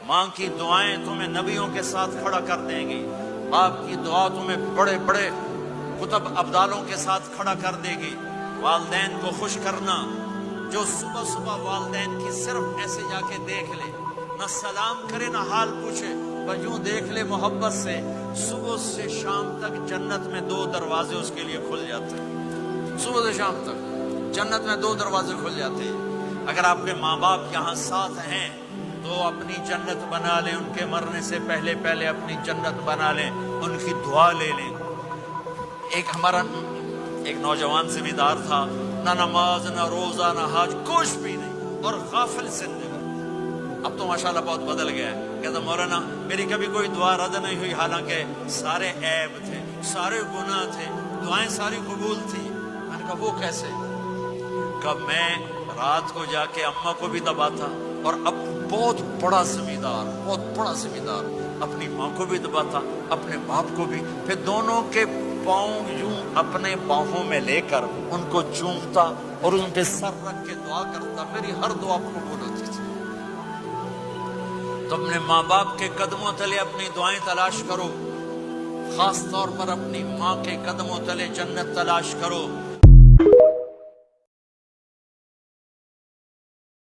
ماں کی دعائیں تمہیں نبیوں کے ساتھ کھڑا کر دیں گی، باپ کی دعا تمہیں بڑے بڑے کتب ابدالوں کے ساتھ کھڑا کر دے گی۔ والدین کو خوش کرنا، جو صبح صبح والدین کی صرف ایسے جا کے دیکھ لے، نہ سلام کرے نہ حال پوچھے، بس یوں دیکھ لے محبت سے، صبح سے شام تک جنت میں 2 دروازے اس کے لیے کھل جاتے ہیں۔ صبح سے شام تک جنت میں 2 دروازے کھل جاتے ہیں۔ اگر آپ کے ماں باپ یہاں ساتھ ہیں تو اپنی جنت بنا لیں، ان کے مرنے سے پہلے اپنی جنت بنا لیں، ان کی دعا لے لیں۔ ہمارا ایک نوجوان زمیندار تھا، نہ نماز نہ روزہ نہ حج، کچھ بھی نہیں، اور غافل زندگی۔ اب تو ماشاءاللہ بہت بدل گیا ہے۔ کہتا مولانا میری کبھی کوئی دعا رد نہیں ہوئی، حالانکہ سارے عیب تھے، سارے گناہ تھے، دعائیں ساری قبول تھی۔ میں نے کہا وہ کیسے؟ کب میں رات کو جا کے اماں کو بھی دباتا، اور اب بہت بڑا زمیندار اپنی ماں کو بھی دباتا، اپنے باپ کو بھی، پھر دونوں کے پاؤں یوں اپنے باہوں میں لے کر ان کو چومتا اور ان پہ سر رکھ کے دعا کرتا۔ میری ہر دعا قبول ہوتی تھی۔ تو اپنے ماں باپ کے قدموں تلے اپنی دعائیں تلاش کرو، خاص طور پر اپنی ماں کے قدموں تلے جنت تلاش کرو۔